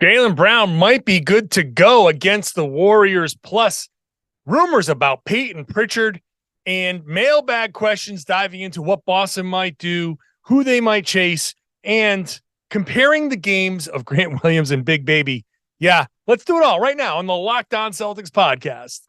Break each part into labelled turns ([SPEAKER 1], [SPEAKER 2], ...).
[SPEAKER 1] Jaylen Brown might be good to go against the Warriors, plus rumors about Payton Pritchard and mailbag questions diving into what Boston might do, who they might chase, and comparing the games of Grant Williams and Big Baby. Yeah, let's do it all right now on the Locked On Celtics podcast.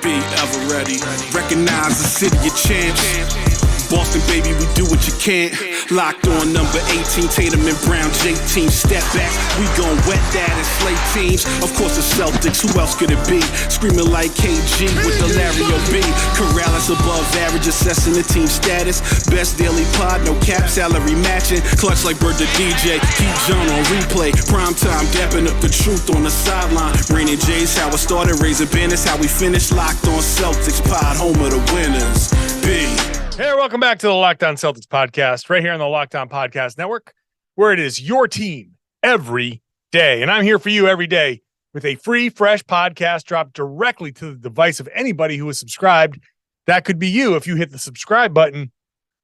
[SPEAKER 2] Be ever ready. Recognize the city of champs. Boston, baby, we do what you can't. Locked on number 18, Tatum and Brown, J-team, step back. We gon' wet that and slay teams. Of course, the Celtics, who else could it be? Screaming like KG with the Larry O.B. Karalis above average, assessing the team status. Best daily pod, no cap, salary matching. Clutch like Bird the DJ, keep John on replay. Prime time, dapping up the truth on the sideline. Raining J's, how it started, raising banners, how we finished. Locked on Celtics pod, home of the winners. B.
[SPEAKER 1] Hey, welcome back to the Locked On Celtics podcast, right here on the Locked On Podcast Network, where it is your team every day. And I'm here for you every day with a free, fresh podcast dropped directly to the device of anybody who is subscribed. That could be you if you hit the subscribe button,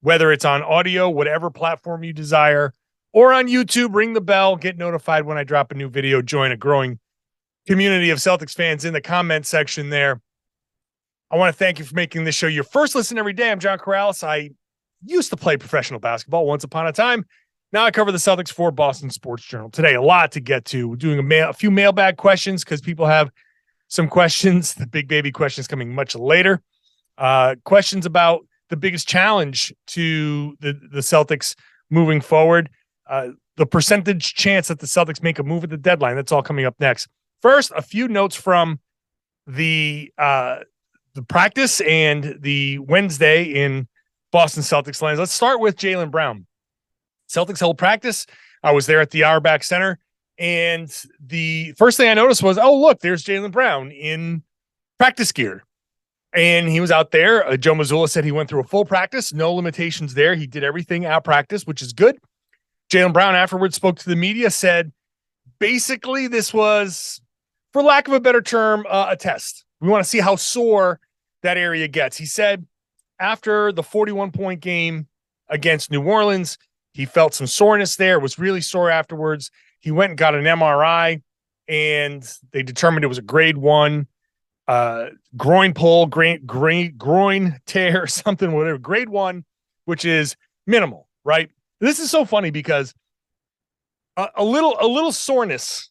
[SPEAKER 1] whether it's on audio, whatever platform you desire, or on YouTube. Ring the bell, get notified when I drop a new video, join a growing community of Celtics fans in the comment section there. I want to thank you for making this show your first listen every day. I'm John Karalis. I used to play professional basketball once upon a time. Now I cover the Celtics for Boston Sports Journal. Today, a lot to get to. We're doing a few mailbag questions because people have some questions. The Big Baby questions coming much later. Questions about the biggest challenge to the Celtics moving forward. The percentage chance that the Celtics make a move at the deadline. That's all coming up next. First, a few notes from the practice and the Wednesday in Boston Celtics lands. Let's start with Jaylen Brown. Celtics held practice. I was there at the Auerbach Center, and the first thing I noticed was, oh, look, there's Jaylen Brown in practice gear. And he was out there. Joe Mazzulla said he went through a full practice, no limitations there. He did everything out practice, which is good. Jaylen Brown afterwards spoke to the media, said, basically, this was, for lack of a better term, a test. We want to see how sore that area gets. He said after the 41-point game against New Orleans, he felt some soreness there, was really sore afterwards. He went and got an MRI, and they determined it was a grade 1 groin pull, groin tear, something, whatever. Grade 1, which is minimal, right? This is so funny because a little soreness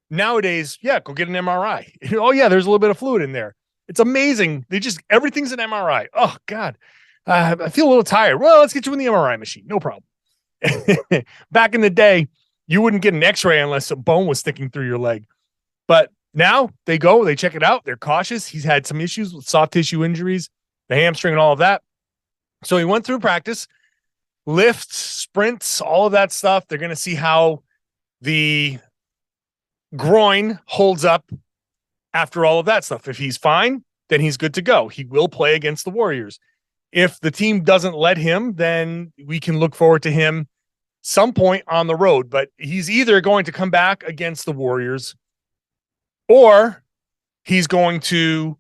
[SPEAKER 1] nowadays, yeah, go get an MRI. Oh, yeah, there's a little bit of fluid in there. It's amazing. Everything's an MRI. Oh, God. I feel a little tired. Well, let's get you in the MRI machine. No problem. Back in the day, you wouldn't get an x-ray unless a bone was sticking through your leg. But now they check it out. They're cautious. He's had some issues with soft tissue injuries, the hamstring and all of that. So he went through practice, lifts, sprints, all of that stuff. They're going to see how the groin holds up after all of that stuff. If he's fine, then he's good to go. He will play against the Warriors. If the team doesn't let him, then we can look forward to him some point on the road. But he's either going to come back against the Warriors or he's going to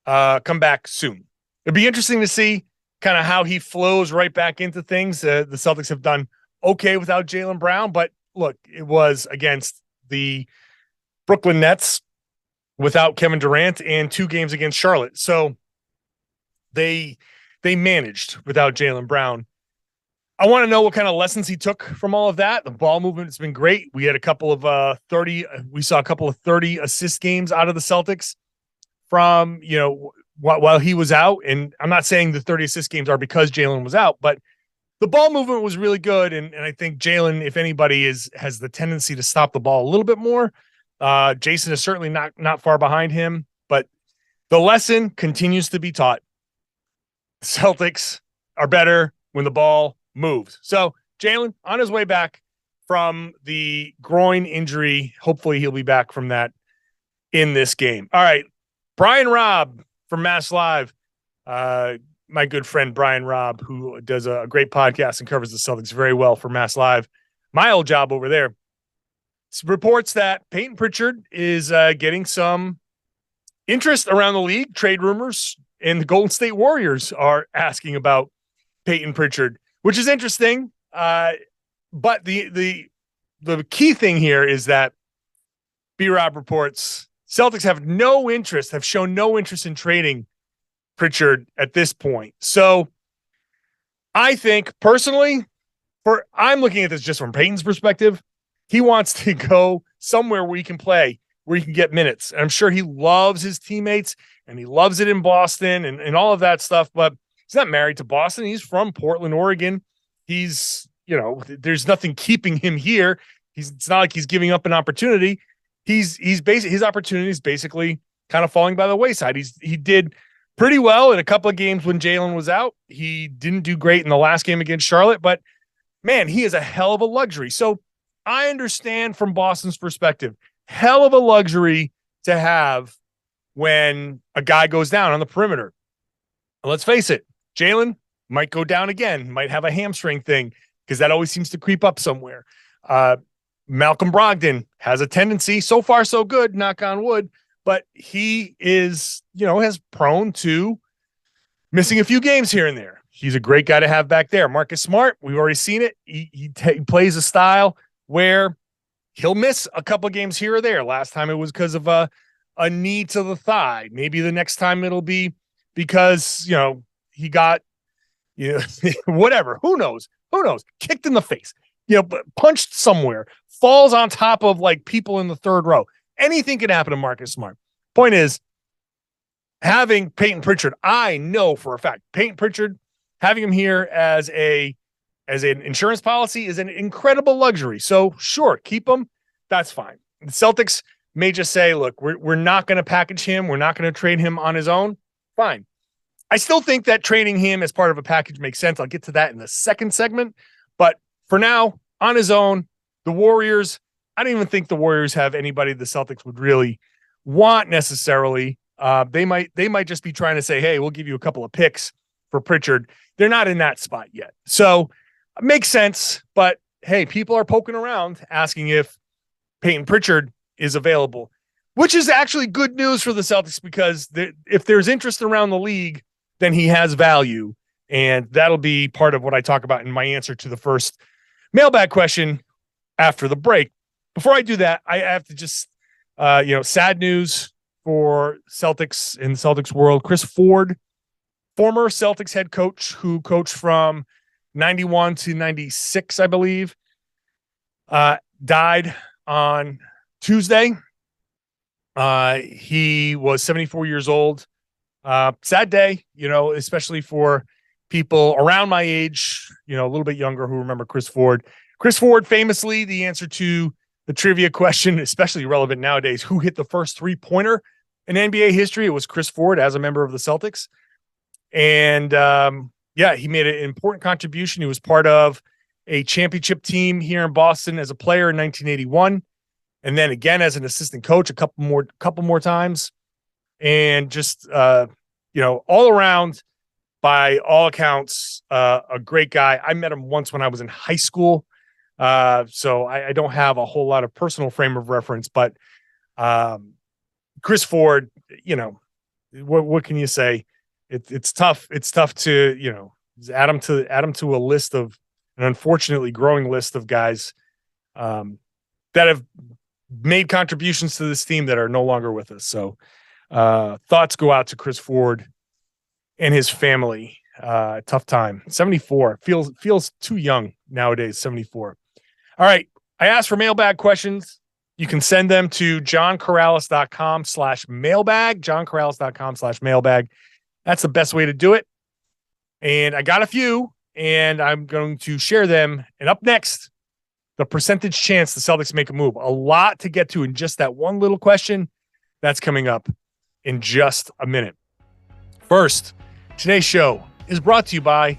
[SPEAKER 1] come back soon. It'd be interesting to see kind of how he flows right back into things. The Celtics have done okay without Jaylen Brown, but look, it was against the Brooklyn Nets without Kevin Durant and 2 games against Charlotte. So they managed without Jaylen Brown. I want to know what kind of lessons he took from all of that. The ball movement has been great. We had a couple of 30 assist games out of the Celtics from, while he was out. And I'm not saying the 30 assist games are because Jaylen was out, but the ball movement was really good. And I think Jaylen, if anybody has the tendency to stop the ball a little bit more. Jayson is certainly not far behind him, but the lesson continues to be taught. Celtics are better when the ball moves. So Jaylen on his way back from the groin injury. Hopefully he'll be back from that in this game. All right. Brian Robb from Mass Live. My good friend, Brian Robb, who does a great podcast and covers the Celtics very well for Mass Live. My old job over there. Reports that Payton Pritchard is getting some interest around the league, trade rumors, and the Golden State Warriors are asking about Payton Pritchard, which is interesting. But the the key thing here is that B-Rob reports Celtics have shown no interest in trading Pritchard at this point. So I think personally, I'm looking at this just from Payton's perspective. He wants to go somewhere where he can play, where he can get minutes. And I'm sure he loves his teammates and he loves it in Boston and all of that stuff, but he's not married to Boston. He's from Portland, Oregon. He's, there's nothing keeping him here. It's not like he's giving up an opportunity. His opportunity is basically kind of falling by the wayside. He did pretty well in a couple of games when Jaylen was out. He didn't do great in the last game against Charlotte, but man, he is a hell of a luxury. So I understand from Boston's perspective, hell of a luxury to have when a guy goes down on the perimeter. Let's face it, Jaylen might go down again, might have a hamstring thing because that always seems to creep up somewhere. Malcolm Brogdon has a tendency, so far so good, knock on wood, but he is, has prone to missing a few games here and there. He's a great guy to have back there. Marcus Smart, we've already seen it. He plays a style where he'll miss a couple of games here or there. Last time it was because of a knee to the thigh. Maybe the next time it'll be because, he got, whatever. Who knows? Kicked in the face, punched somewhere, falls on top of like people in the third row. Anything can happen to Marcus Smart. Point is, having Payton Pritchard, I know for a fact, Payton Pritchard, having him here as an insurance policy is an incredible luxury. So sure, keep him. That's fine. The Celtics may just say, look, we're not going to package him. We're not going to trade him on his own. Fine. I still think that trading him as part of a package makes sense. I'll get to that in the second segment. But for now, on his own, the Warriors, I don't even think the Warriors have anybody the Celtics would really want necessarily. They might just be trying to say, hey, we'll give you a couple of picks for Pritchard. They're not in that spot yet. So it makes sense. But hey, people are poking around asking if Payton Pritchard is available, which is actually good news for the Celtics because if there's interest around the league, then he has value. And that'll be part of what I talk about in my answer to the first mailbag question after the break. Before I do that, I have to just, sad news for Celtics in the Celtics world. Chris Ford, former Celtics head coach who coached from 91 to 96, I believe, died on Tuesday. He was 74 years old. Sad day, especially for people around my age, a little bit younger who remember Chris Ford. Chris Ford, famously, the answer to the trivia question, especially relevant nowadays, who hit the first three-pointer in NBA history? It was Chris Ford as a member of the Celtics. And he made an important contribution. He was part of a championship team here in Boston as a player in 1981. And then again, as an assistant coach, a couple more times. And just, all around, by all accounts, a great guy. I met him once when I was in high school. So I don't have a whole lot of personal frame of reference, but Chris Ford, what can you say? It's tough. It's tough to, add him to a list of an unfortunately growing list of guys that have made contributions to this team that are no longer with us. So thoughts go out to Chris Ford and his family. Tough time. 74 feels too young nowadays. 74. All right. I asked for mailbag questions. You can send them to johnkaralis.com/mailbag, johnkaralis.com/mailbag. That's the best way to do it. And I got a few, and I'm going to share them. And up next, the percentage chance the Celtics make a move. A lot to get to in just that one little question. That's coming up in just a minute. First, today's show is brought to you by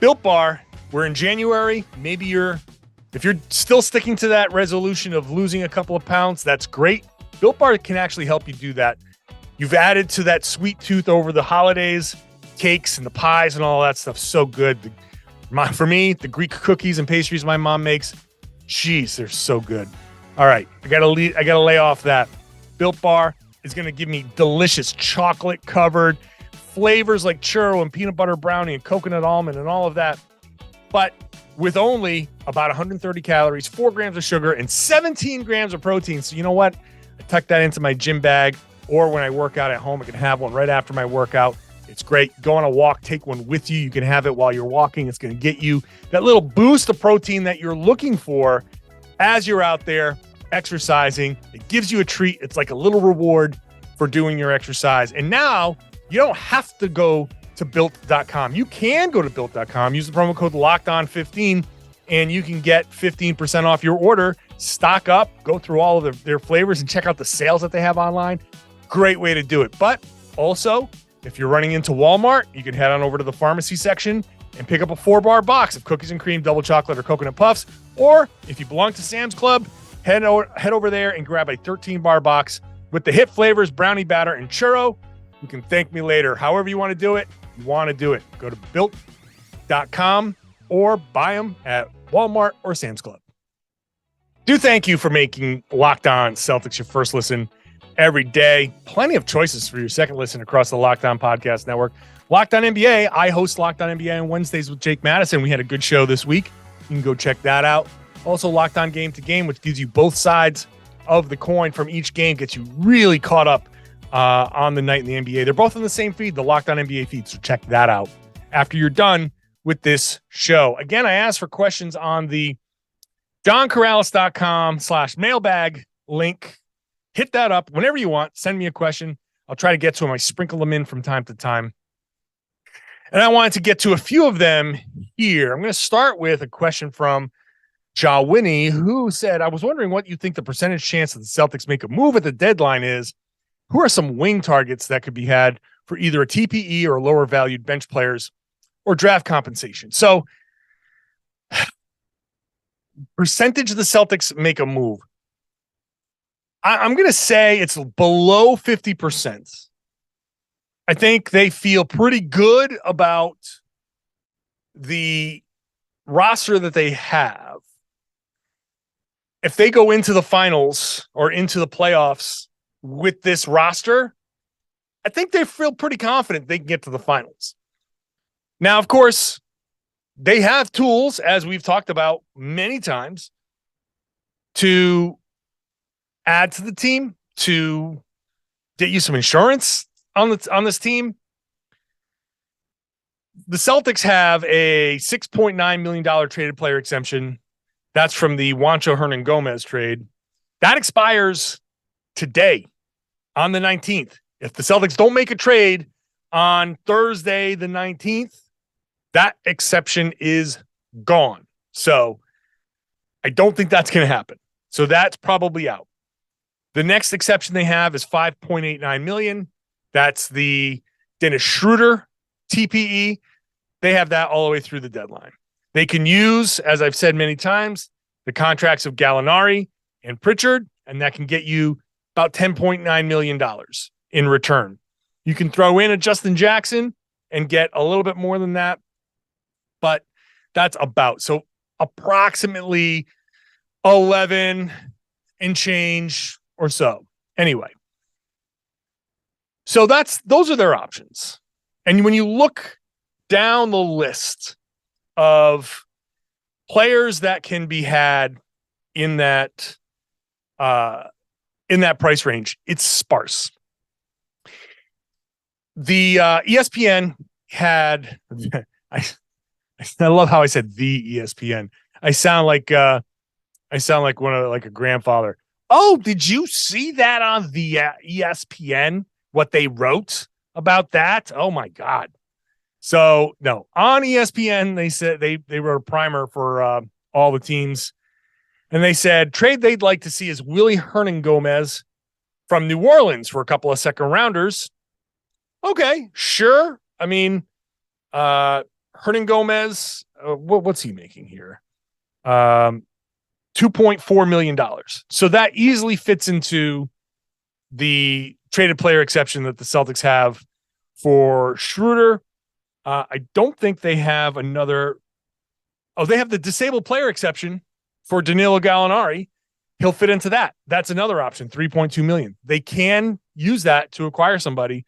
[SPEAKER 1] Built Bar. We're in January. If you're still sticking to that resolution of losing a couple of pounds, that's great. Built Bar can actually help you do that. You've added to that sweet tooth over the holidays, cakes and the pies and all that stuff. So good. For me, the Greek cookies and pastries my mom makes, jeez, they're so good. All right, I gotta lay off that. Built Bar is gonna give me delicious chocolate covered flavors like churro and peanut butter brownie and coconut almond and all of that. but with only about 130 calories, 4 grams of sugar, and 17 grams of protein. So you know what? I tuck that into my gym bag, or when I work out at home, I can have one right after my workout. It's great. Go on a walk, take one with you. You can have it while you're walking. It's going to get you that little boost of protein that you're looking for as you're out there exercising. It gives you a treat. It's like a little reward for doing your exercise. And now you don't have to go to built.com. You can go to built.com, use the promo code LOCKEDON15, and you can get 15% off your order. Stock up, go through all of their flavors and check out the sales that they have online. Great way to do it. But also, if you're running into Walmart, you can head on over to the pharmacy section and pick up a 4-bar box of cookies and cream, double chocolate, or coconut puffs. Or if you belong to Sam's Club, head over there and grab a 13-bar box with the hit flavors, brownie batter, and churro. You can thank me later. However you want to do it, Go to built.com or buy them at Walmart or Sam's Club. Do thank you for making Locked On Celtics your first listen every day. Plenty of choices for your second listen across the Locked On Podcast Network. Locked On NBA. I host Locked On NBA on Wednesdays with Jake Madison. We had a good show this week. You can go check that out. Also, Locked On Game to Game, which gives you both sides of the coin from each game, gets you really caught up on the night in the NBA. They're both on the same feed, the Locked On NBA feed, so check that out after you're done with this show. Again, I asked for questions on the JohnKaralis.com/mailbag link. Hit that up whenever you want. Send me a question. I'll try to get to them. I sprinkle them in from time to time. And I wanted to get to a few of them here. I'm going to start with a question from Jawini, who said, I was wondering what you think the percentage chance that the Celtics make a move at the deadline is. Who are some wing targets that could be had for either a TPE or lower valued bench players or draft compensation? So, percentage of the Celtics make a move. I'm going to say it's below 50%. I think they feel pretty good about the roster that they have. If they go into the finals or into the playoffs with this roster, I think they feel pretty confident they can get to the finals. Now, of course, they have tools, as we've talked about many times, to add to the team, to get you some insurance on this team. The Celtics have a $6.9 million traded player exemption. That's from the Juancho Hernan-Gomez trade. That expires today on the 19th. If the Celtics don't make a trade on Thursday, the 19th, that exception is gone. So I don't think that's going to happen. So that's probably out. The next exception they have is $5.89 million. That's the Dennis Schroeder TPE. They have that all the way through the deadline. They can use, as I've said many times, the contracts of Gallinari and Pritchard, and that can get you about $10.9 million in return. You can throw in a Justin Jackson and get a little bit more than that, but that's about. So approximately 11 and change or so. Anyway. So those are their options. And when you look down the list of players that can be had in that price range, it's sparse. The ESPN had I love how I said the ESPN. I sound like a grandfather. Oh, did you see that on the ESPN? What they wrote about that? Oh my God. So no, on ESPN, they said they wrote a primer for all the teams. And they said trade they'd like to see is Willie Hernan-Gomez from New Orleans for a couple of second rounders. Okay, sure. I mean, Hernan-Gomez, what's he making here? $2.4 million. So that easily fits into the traded player exception that the Celtics have for Schroeder. I don't think they have another. Oh, they have the disabled player exception for Danilo Gallinari. He'll fit into that. That's another option, $3.2 million. They can use that to acquire somebody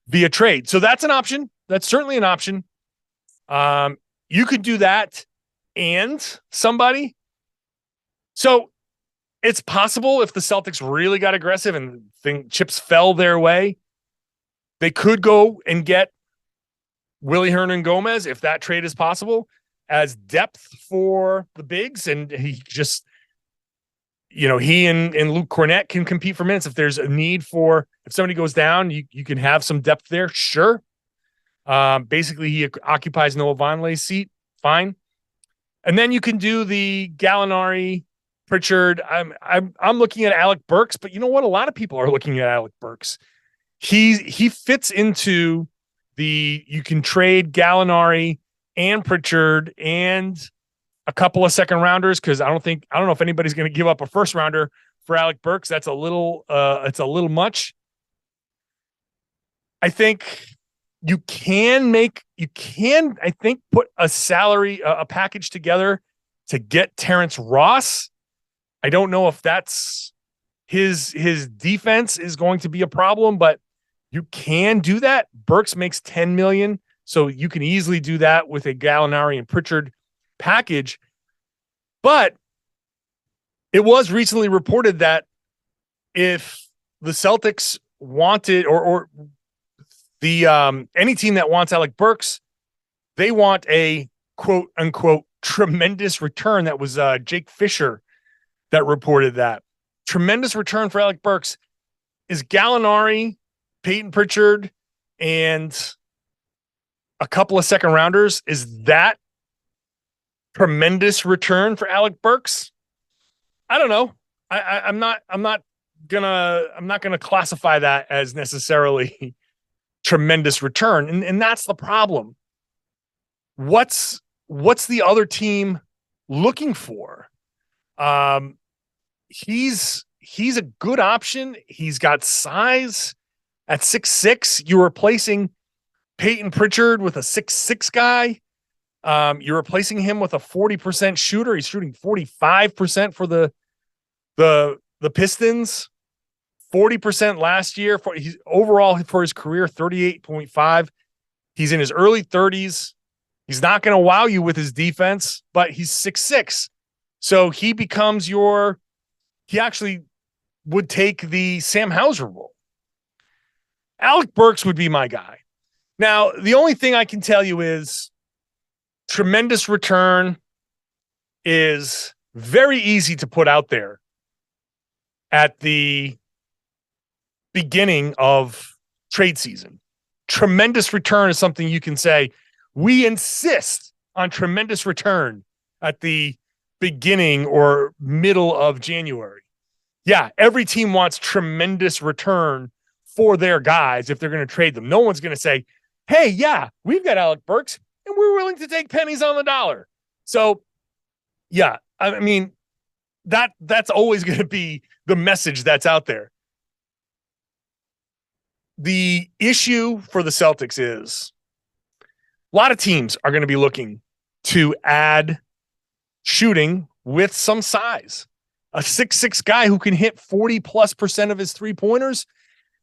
[SPEAKER 1] via trade. So that's an option. That's certainly an option. You could do that. and somebody. So it's possible if the Celtics really got aggressive and chips fell their way, they could go and get Willie Hernan-Gomez, if that trade is possible, as depth for the bigs. And he just, he and Luke Cornett can compete for minutes. If there's a need for, if somebody goes down, you can have some depth there. Sure. Basically, he occupies Noah Vonleh's seat. Fine. And then you can do the Gallinari, Pritchard. I'm looking at Alec Burks, but you know what? A lot of people are looking at Alec Burks. He fits into you can trade Gallinari and Pritchard and a couple of second rounders, because I don't know if anybody's going to give up a first rounder for Alec Burks. That's it's a little much. I think you can put a package together to get Terrence Ross. I don't know if that's his defense is going to be a problem, but you can do that. Burks makes $10 million, so you can easily do that with a Gallinari and Pritchard package. But it was recently reported that if the Celtics wanted, or the any team that wants Alec Burks, they want a quote unquote tremendous return. That was Jake Fisher that reported that. Tremendous return for Alec Burks is Gallinari, Payton Pritchard, and a couple of second rounders. Is that tremendous return for Alec Burks? I don't know. I'm not gonna classify that as necessarily tremendous return. And that's the problem. What's the other team looking for? He's a good option. He's got size at 6'6". You're replacing Payton Pritchard with a 6'6" guy. You're replacing him with a 40% shooter. He's shooting 45% for the Pistons, 40% last year. He's overall for his career, 38.5. He's in his early 30s. He's not going to wow you with his defense, but he's 6'6". So he becomes he actually would take the Sam Hauser role. Alec Burks would be my guy. Now, the only thing I can tell you is tremendous return is very easy to put out there at the beginning of trade season. Tremendous return is something you can say, we insist on tremendous return at the beginning or middle of January. Yeah, every team wants tremendous return for their guys if they're going to trade them. No one's going to say, hey, yeah, we've got Alec Burks and we're willing to take pennies on the dollar. So, yeah, I mean, that's always going to be the message that's out there. The issue for the Celtics is a lot of teams are going to be looking to add shooting with some size. A 6'6" guy who can hit 40+% of his 3-pointers.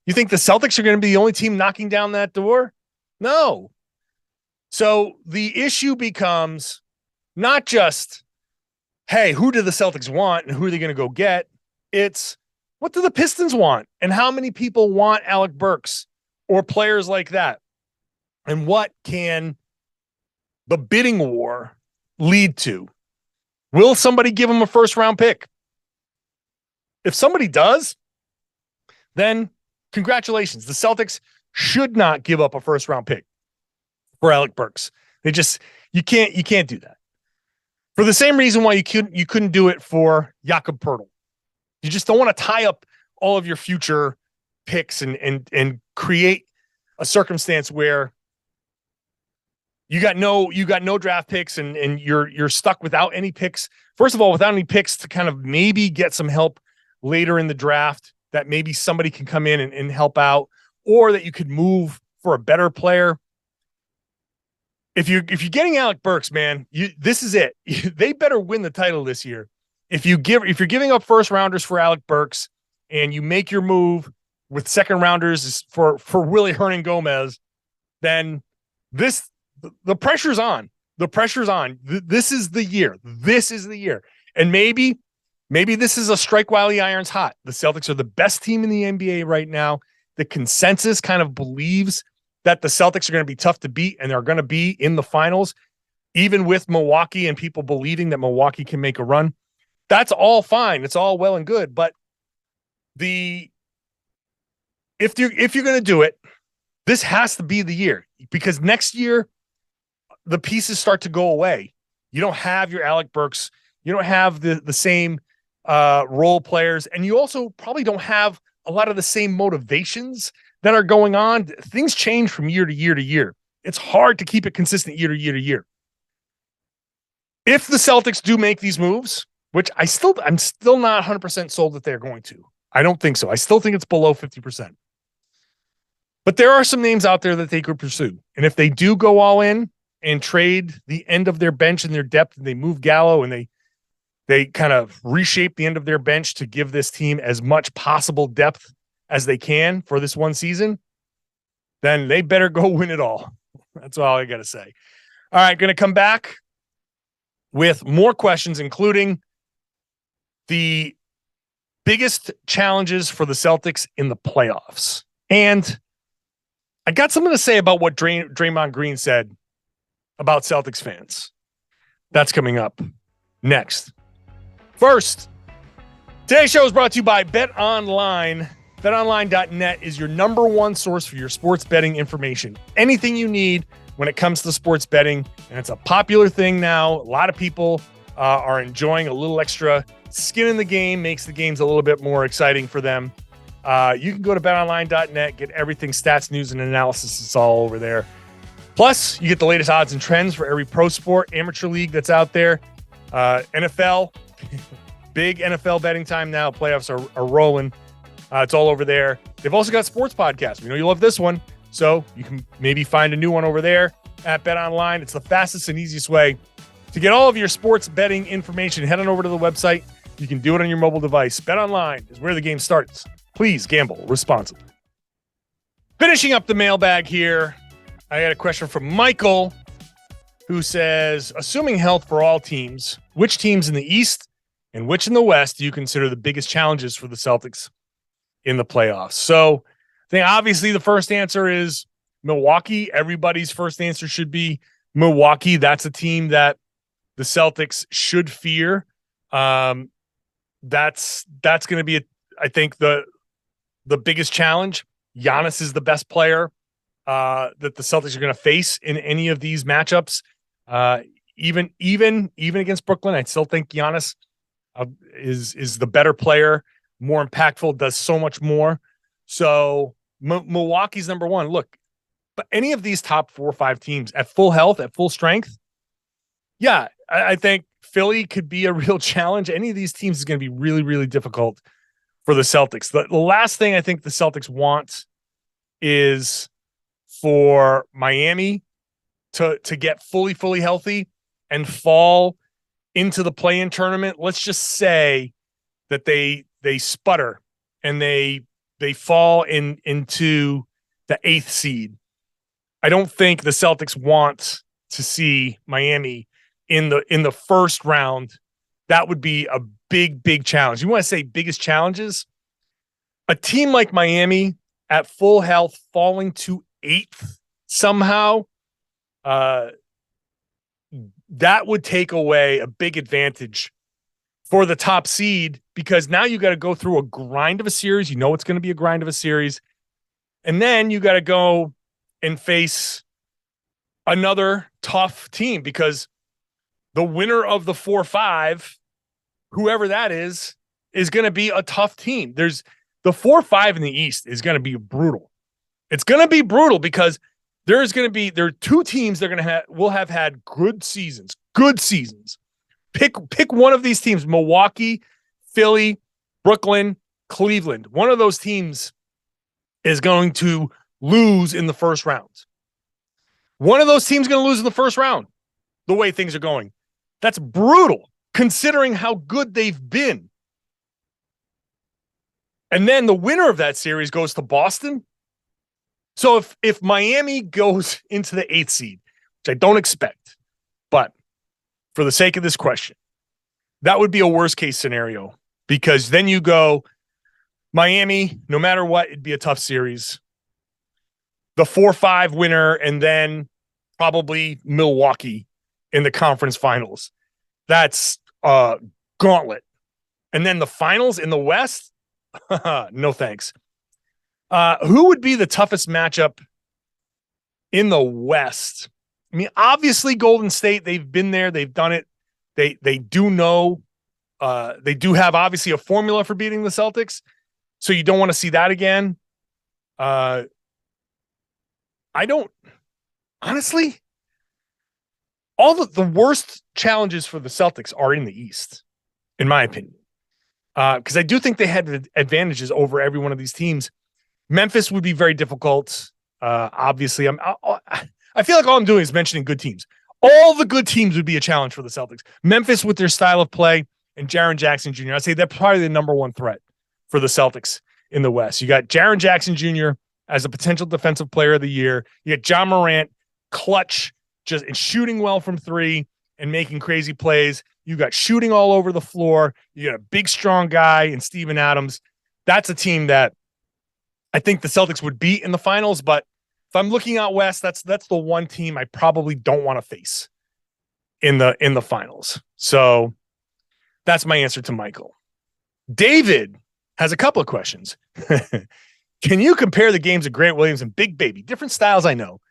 [SPEAKER 1] You think the Celtics are going to be the only team knocking down that door? No. So the issue becomes not just, hey, who do the Celtics want and who are they going to go get? It's, what do the Pistons want? And how many people want Alec Burks or players like that? And what can the bidding war lead to? Will somebody give him a first-round pick? If somebody does, then congratulations. The Celtics should not give up a first-round pick for Alec Burks. You can't do that. For the same reason why you couldn't do it for Jakob Poeltl. You just don't want to tie up all of your future picks and create a circumstance where you got no draft picks and you're stuck without any picks. First of all, without any picks to kind of maybe get some help later in the draft, that maybe somebody can come in and help out, or that you could move for a better player. If you're getting Alec Burks, man, this is it. They better win the title this year. If you're giving up first rounders for Alec Burks and you make your move with second rounders for Willie Hernan-Gomez, then the pressure's on. The pressure's on. This is the year. This is the year. And maybe this is a strike while the iron's hot. The Celtics are the best team in the NBA right now. The consensus kind of believes that the Celtics are going to be tough to beat and they're going to be in the finals, even with Milwaukee and people believing that Milwaukee can make a run. That's all fine. It's all well and good. But if you're going to do it, this has to be the year, because next year the pieces start to go away. You don't have your Alec Burks. You don't have the same role players. And you also probably don't have a lot of the same motivations that are going on. Things change from year to year to year. It's hard to keep it consistent year to year to year. If the Celtics do make these moves, which I'm still not 100% sold that they're going to. I don't think so. I still think it's below 50%. But there are some names out there that they could pursue. And if they do go all in and trade the end of their bench and their depth, and they move Gallo and they kind of reshape the end of their bench to give this team as much possible depth as they can for this one season, then they better go win it all. That's all I got to say. All right, going to come back with more questions, including the biggest challenges for the Celtics in the playoffs. And I got something to say about what Draymond Green said about Celtics fans. That's coming up next. First, today's show is brought to you by BetOnline. BetOnline.net is your number one source for your sports betting information. Anything you need when it comes to sports betting, and it's a popular thing now. A lot of people are enjoying a little extra skin in the game, makes the games a little bit more exciting for them. You can go to betonline.net, get everything, stats, news, and analysis. It's all over there. Plus, you get the latest odds and trends for every pro sport, amateur league that's out there. NFL, big NFL betting time now. Playoffs are rolling. It's all over there. They've also got sports podcasts. We know you love this one, so you can maybe find a new one over there at BetOnline. It's the fastest and easiest way to get all of your sports betting information. Head on over to the website. You can do it on your mobile device. BetOnline is where the game starts. Please gamble responsibly. Finishing up the mailbag here, I got a question from Michael, who says, assuming health for all teams, which teams in the East and which in the West do you consider the biggest challenges for the Celtics in the playoffs? So I think obviously the first answer is Milwaukee. Everybody's first answer should be Milwaukee. That's a team that the Celtics should fear. That's going to be, I think, the biggest challenge. Giannis is the best player that the Celtics are going to face in any of these matchups. Even against Brooklyn, I still think Giannis is the better player, more impactful, does so much more. So Milwaukee's number one. Look, but any of these top 4 or 5 teams at full health, at full strength, yeah, I think Philly could be a real challenge. Any of these teams is going to be really, really difficult for the Celtics. The last thing I think the Celtics want is for Miami to get fully healthy and fall into the play-in tournament. Let's just say that they sputter and they fall into the 8th seed. I don't think the Celtics want to see Miami in the first round. That would be a big challenge. You want to say biggest challenges? A team like Miami at full health falling to 8th somehow, that would take away a big advantage for the top seed, because now you got to go through a grind of a series. You know it's going to be a grind of a series. And then you got to go and face another tough team, because the winner of the 4-5, whoever that is going to be a tough team. There's the 4-5 in the East is going to be brutal. It's going to be brutal because there are 2 teams that will have had good seasons. Pick one of these teams: Milwaukee, Philly, Brooklyn, Cleveland. One of those teams is going to lose in the first round. One of those teams is going to lose in the first round, the way things are going. That's brutal, considering how good they've been. And then the winner of that series goes to Boston. So if Miami goes into the 8th seed, which I don't expect, for the sake of this question, that would be a worst case scenario, because then you go Miami, no matter what, it'd be a tough series. The 4-5 winner, and then probably Milwaukee in the conference finals. That's a gauntlet. And then the finals in the West? No thanks. Who would be the toughest matchup in the West? I mean, obviously Golden State, they've been there, they've done it. They do know, they do have obviously a formula for beating the Celtics. So you don't want to see that again. I don't, honestly, all the worst challenges for the Celtics are in the East, in my opinion. Because I do think they had advantages over every one of these teams. Memphis would be very difficult. Obviously, I feel like all I'm doing is mentioning good teams. All the good teams would be a challenge for the Celtics. Memphis with their style of play and Jaren Jackson Jr. I'd say they're probably the number one threat for the Celtics in the West. You got Jaren Jackson Jr. as a potential defensive player of the year. You got John Morant, clutch, just and shooting well from three and making crazy plays. You got shooting all over the floor. You got a big, strong guy in Steven Adams. That's a team that I think the Celtics would beat in the finals. But if I'm looking out West, that's the one team I probably don't want to face in the finals. So that's my answer to Michael. David has a couple of questions. Can you compare the games of Grant Williams and Big Baby? Different styles, I know.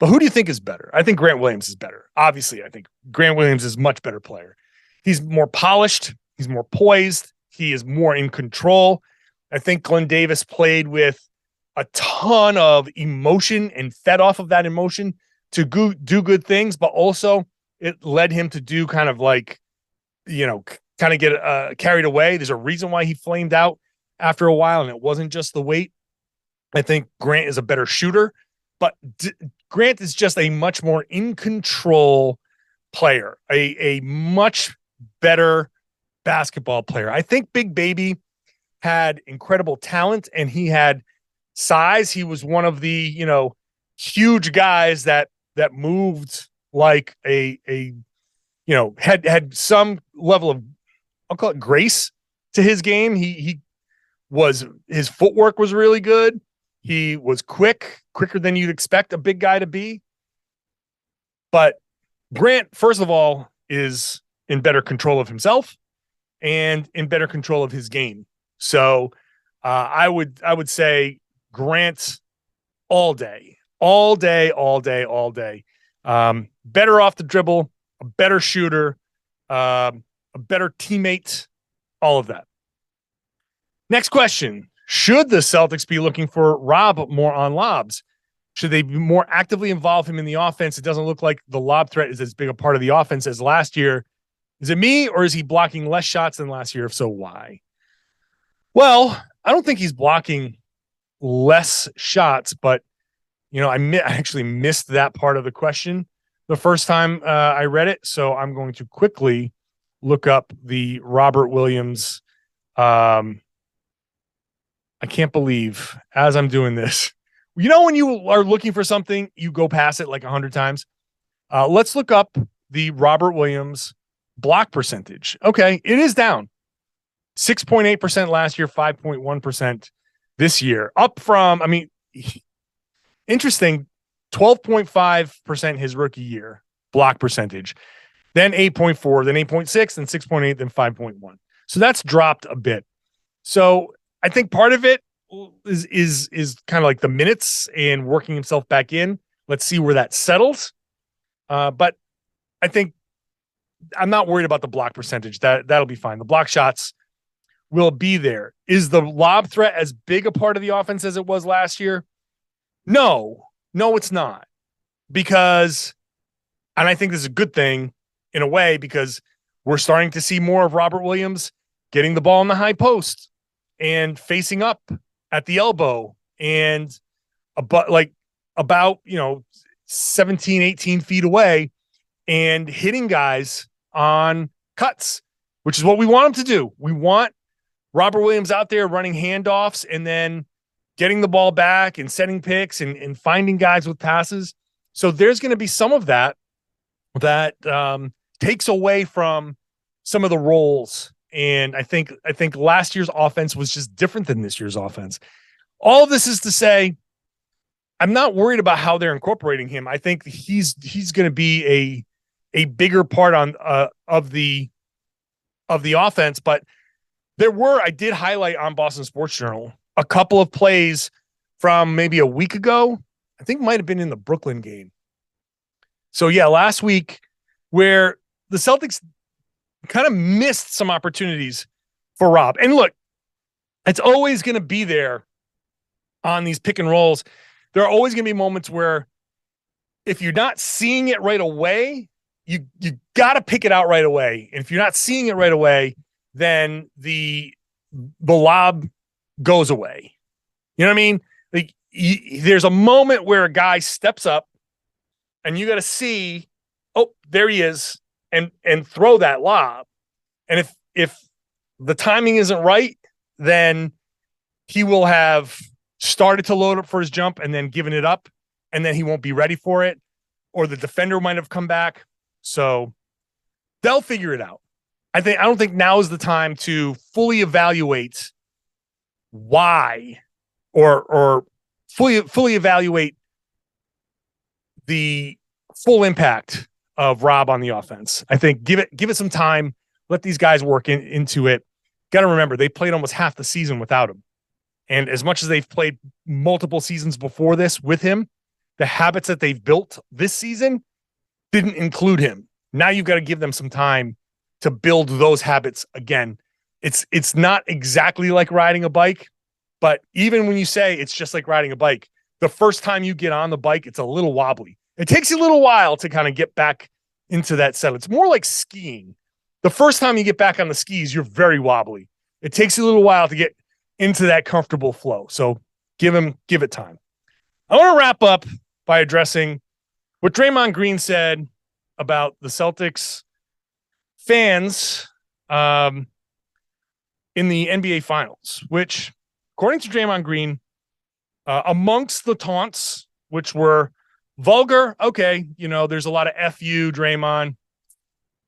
[SPEAKER 1] But who do you think is better? I think Grant Williams is better. Obviously, I think Grant Williams is a much better player. He's more polished. He's more poised. He is more in control. I think Glen Davis played with a ton of emotion and fed off of that emotion to do good things, but also it led him to do kind of like, kind of get carried away. There's a reason why he flamed out after a while, and it wasn't just the weight. I think Grant is a better shooter, but Grant is just a much more in control player, a much better basketball player. I think Big Baby had incredible talent and he had size. He was one of the, huge guys that moved like had some level of, I'll call it grace to his game. His footwork was really good. He was quicker than you'd expect a big guy to be. But Grant, first of all, is in better control of himself and in better control of his game. So I would say Grant all day. Better off the dribble, a better shooter, a better teammate, all of that. Next question. Should the Celtics be looking for Rob more on lobs? Should they be more actively involve him in the offense? It doesn't look like the lob threat is as big a part of the offense as last year. Is it me, or is he blocking less shots than last year? If so, why? Well, I don't think he's blocking less shots, but I actually missed that part of the question the first time I read it. So I'm going to quickly look up the Robert Williams. I can't believe as I'm doing this, when you are looking for something, you go past it like 100 times. Let's look up the Robert Williams block percentage. Okay. It is down 6.8% last year, 5.1% this year, up from, interesting, 12.5% his rookie year block percentage, then 8.4, then 8.6, then 6.8, then 5.1. So that's dropped a bit. So I think part of it is kind of like the minutes and working himself back in. Let's see where that settles. But I think I'm not worried about the block percentage. That'll be fine. The block shots will be there. Is the lob threat as big a part of the offense as it was last year? No, it's not. Because, and I think this is a good thing in a way, because we're starting to see more of Robert Williams getting the ball in the high post and facing up at the elbow and about 17, 18 feet away and hitting guys on cuts, which is what we want him to do. We want Robert Williams out there running handoffs and then getting the ball back and setting picks and finding guys with passes. So there's going to be some of that takes away from some of the roles. And I think last year's offense was just different than this year's offense. All of this is to say, I'm not worried about how they're incorporating him. I think he's going to be a bigger part of the offense. But I did highlight on Boston Sports Journal a couple of plays from maybe a week ago. I think might have been in the Brooklyn game. So yeah, last week where the Celtics kind of missed some opportunities for Rob. And look, it's always going to be there on these pick and rolls. There are always going to be moments where if you're not seeing it right away, you got to pick it out right away. And if you're not seeing it right away, then the lob goes away. You know what I mean? Like there's a moment where a guy steps up and you got to see, oh, there he is, and throw that lob. And if the timing isn't right, then he will have started to load up for his jump and then given it up, and then he won't be ready for it, or the defender might have come back. So they'll figure it out. I don't think now is the time to fully evaluate why or fully evaluate the full impact of Rob on the offense. I think give it some time, let these guys work into it. Got to remember, they played almost half the season without him. And as much as they've played multiple seasons before this with him, the habits that they've built this season didn't include him. Now you've got to give them some time to build those habits again. It's not exactly like riding a bike, but even when you say it's just like riding a bike, the first time you get on the bike, it's a little wobbly. It takes you a little while to kind of get back into that settle. It's more like skiing. The first time you get back on the skis, you're very wobbly. It takes you a little while to get into that comfortable flow. So give it time. I want to wrap up by addressing what Draymond Green said about the Celtics fans in the NBA Finals, which, according to Draymond Green, amongst the taunts, which were vulgar, okay, there's a lot of F you, Draymond.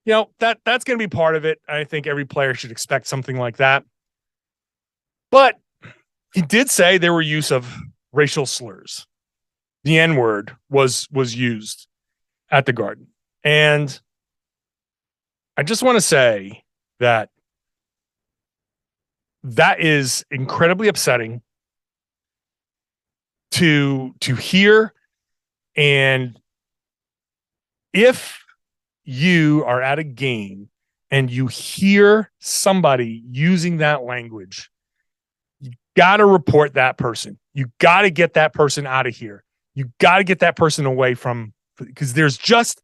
[SPEAKER 1] That's going to be part of it. I think every player should expect something like that. But he did say there were use of racial slurs. The N-word was used at the Garden. And I just want to say that is incredibly upsetting to hear. And if you are at a game and you hear somebody using that language, you got to report that person. You got to get that person out of here. You got to get that person away from, because there's just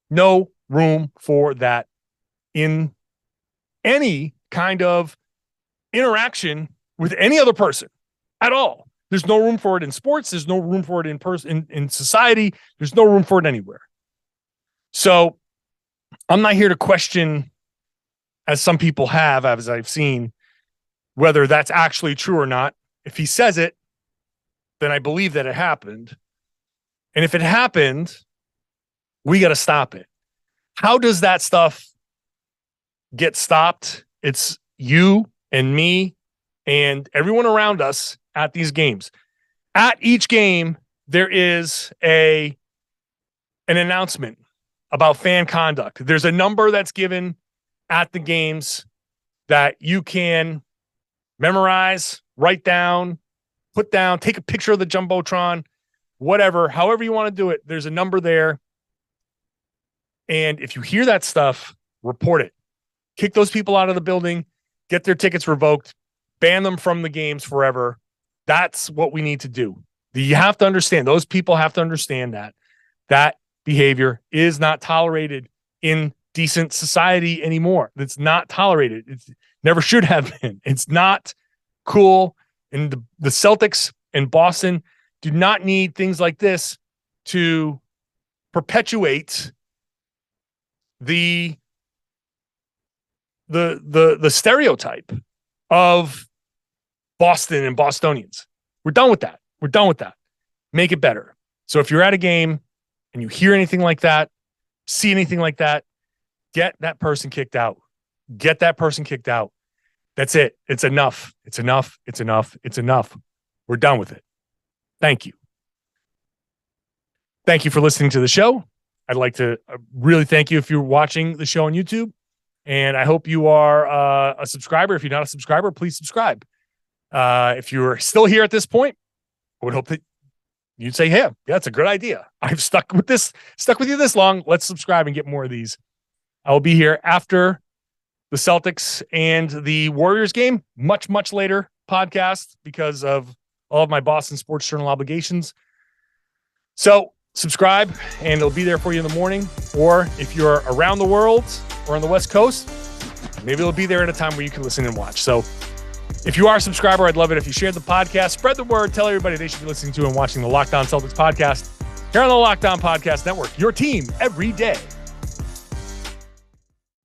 [SPEAKER 1] no room for that in any kind of interaction with any other person at all. There's no room for it in sports. There's no room for it in person, in society. There's no room for it anywhere. So I'm not here to question, as some people have, as I've seen, whether that's actually true or not. If he says it, then I believe that it happened. And if it happened, we got to stop it. How does that stuff get stopped? It's you and me and everyone around us at these games. At each game, there is an announcement about fan conduct. There's a number that's given at the games that you can memorize, write down, put down, take a picture of the Jumbotron, whatever, however you want to do it. There's a number there. And if you hear that stuff, report it. Kick those people out of the building, get their tickets revoked, ban them from the games forever. That's what we need to do. You have to understand, those people have to understand that behavior is not tolerated in decent society anymore. It's not tolerated. It never should have been. It's not cool. And the Celtics and Boston do not need things like this to perpetuate the stereotype of Boston and Bostonians. We're done with that. We're done with that. Make it better. So if you're at a game and you hear anything like that, see anything like that, Get that person kicked out. Get that person kicked out. That's it. It's enough. It's enough. It's enough. It's enough. We're done with it. Thank you. Thank you for listening to the show. I'd like to really thank you if you're watching the show on YouTube. And I hope you are a subscriber. If you're not a subscriber, please subscribe. If you're still here at this point, I would hope that you'd say, hey, yeah, that's a good idea. I've stuck with you this long. Let's subscribe and get more of these. I will be here after the Celtics and the Warriors game, much, much later podcast because of all of my Boston Sports Journal obligations. So subscribe and it'll be there for you in the morning. Or if you're around the world or on the West Coast, maybe it'll be there at a time where you can listen and watch. So if you are a subscriber, I'd love it if you shared the podcast, spread the word, tell everybody they should be listening to and watching the Locked On Celtics podcast here on the Locked On Podcast Network, your team every day.